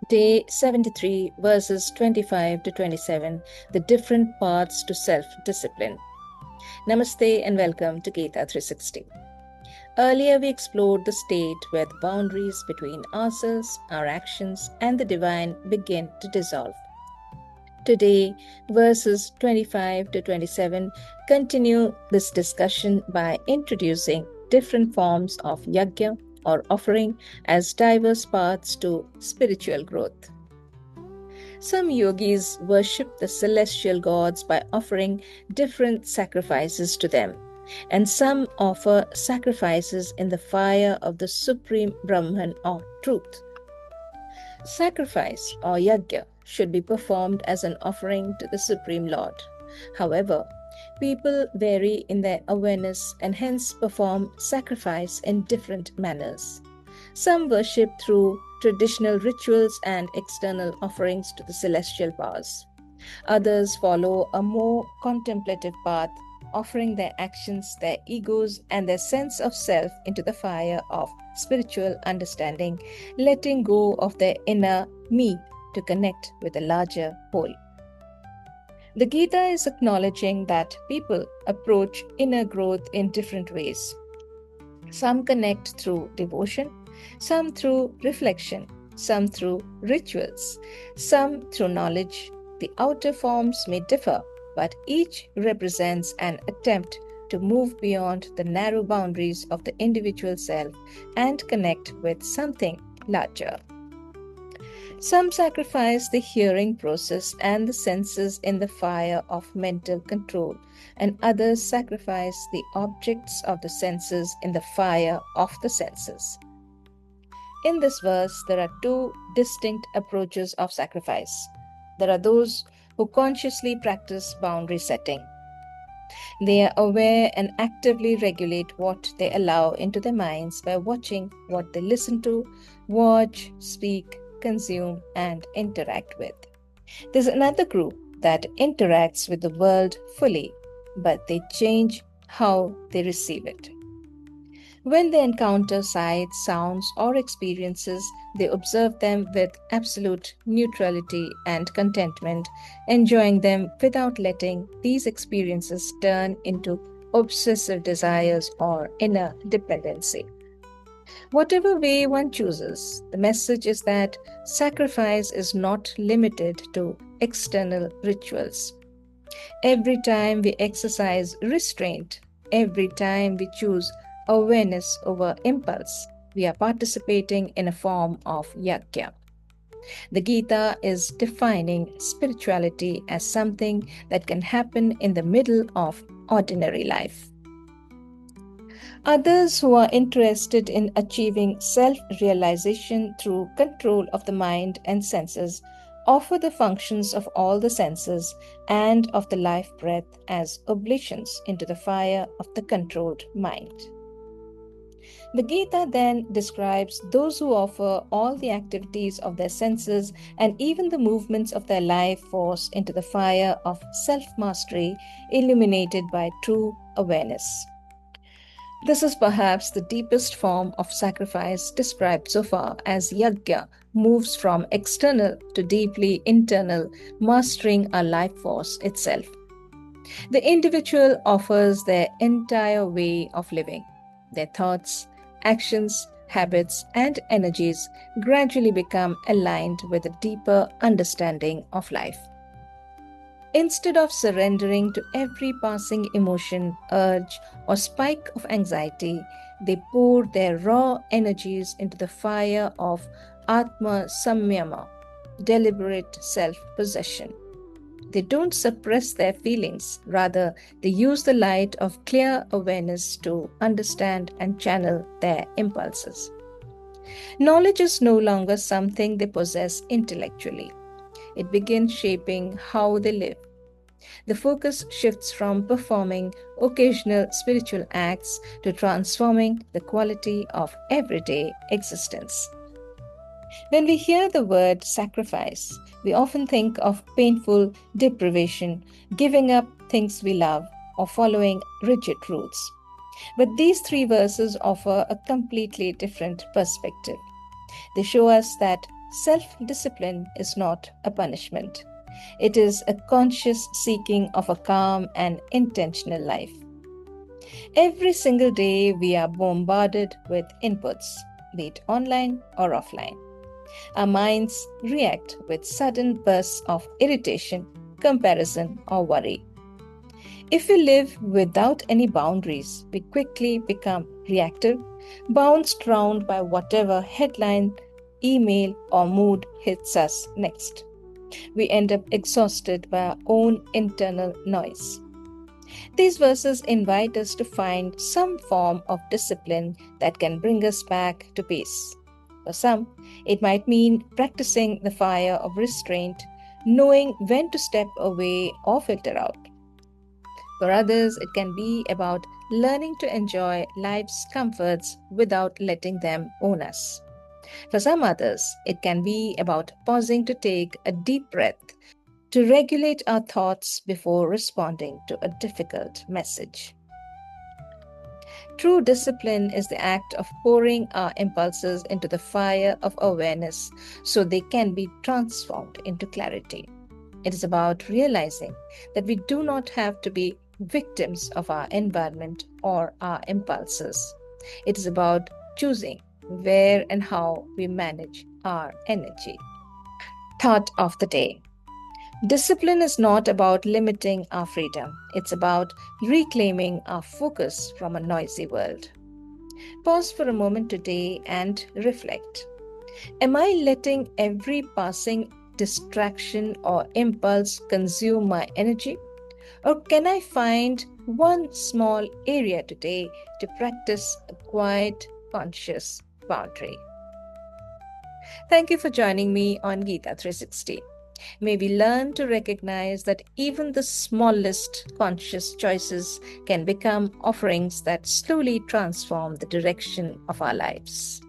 Day 73, verses 25 to 27, the different paths to self discipline. Namaste and welcome to Gita 360. Earlier, we explored the state where the boundaries between ourselves, our actions, and the divine begin to dissolve. Today, verses 25 to 27 continue this discussion by introducing different forms of yajna or offering as diverse paths to spiritual growth. Some yogis worship the celestial gods by offering different sacrifices to them, and some offer sacrifices in the fire of the Supreme Brahman or truth. Sacrifice or yajna should be performed as an offering to the Supreme Lord. However, people vary in their awareness and hence perform sacrifice in different manners. Some worship through traditional rituals and external offerings to the celestial powers. Others follow a more contemplative path, offering their actions, their egos, and their sense of self into the fire of spiritual understanding, letting go of their inner me to connect with a larger whole. The Gita is acknowledging that people approach inner growth in different ways. Some connect through devotion, some through reflection, some through rituals, some through knowledge. The outer forms may differ, but each represents an attempt to move beyond the narrow boundaries of the individual self and connect with something larger. Some sacrifice the hearing process and the senses in the fire of mental control, and others sacrifice the objects of the senses in the fire of the senses. In this verse, there are two distinct approaches of sacrifice. There are those who consciously practice boundary setting. They are aware and actively regulate what they allow into their minds by watching what they listen to, watch, speak, consume, and interact with. There's another group that interacts with the world fully, but they change how they receive it. When they encounter sights, sounds, or experiences, they observe them with absolute neutrality and contentment, enjoying them without letting these experiences turn into obsessive desires or inner dependency. Whatever way one chooses, the message is that sacrifice is not limited to external rituals. Every time we exercise restraint, every time we choose awareness over impulse, we are participating in a form of yajna. The Gita is defining spirituality as something that can happen in the middle of ordinary life. Others who are interested in achieving self-realization through control of the mind and senses offer the functions of all the senses and of the life breath as oblations into the fire of the controlled mind. The Gita then describes those who offer all the activities of their senses and even the movements of their life force into the fire of self-mastery illuminated by true awareness. This is perhaps the deepest form of sacrifice described so far, as yajna moves from external to deeply internal, mastering our life force itself. The individual offers their entire way of living. Their thoughts, actions, habits, and energies gradually become aligned with a deeper understanding of life. Instead of surrendering to every passing emotion, urge, or spike of anxiety, they pour their raw energies into the fire of Atma Samyama, deliberate self-possession. They don't suppress their feelings, rather, they use the light of clear awareness to understand and channel their impulses. Knowledge is no longer something they possess intellectually. It begins shaping how they live. The focus shifts from performing occasional spiritual acts to transforming the quality of everyday existence. When we hear the word sacrifice, we often think of painful deprivation, giving up things we love, or following rigid rules. But these three verses offer a completely different perspective. They show us that self discipline is not a punishment, it is a conscious seeking of a calm and intentional life. Every single day, we are bombarded with inputs, be it online or offline. Our minds react with sudden bursts of irritation, comparison, or worry. If we live without any boundaries, we quickly become reactive, bounced round by whatever headline, email, or mood hits us next. We end up exhausted by our own internal noise. These verses invite us to find some form of discipline that can bring us back to peace. For some, it might mean practicing the fire of restraint, knowing when to step away or filter out. For others, it can be about learning to enjoy life's comforts without letting them own us. For some others, it can be about pausing to take a deep breath to regulate our thoughts before responding to a difficult message. True discipline is the act of pouring our impulses into the fire of awareness so they can be transformed into clarity. It is about realizing that we do not have to be victims of our environment or our impulses. It is about choosing where and how we manage our energy. Thought of the day. Discipline is not about limiting our freedom, it's about reclaiming our focus from a noisy world. Pause for a moment today and reflect. Am I letting every passing distraction or impulse consume my energy? Or can I find one small area today to practice a quiet, conscious boundary? Thank you for joining me on Gita 360. May we learn to recognize that even the smallest conscious choices can become offerings that slowly transform the direction of our lives.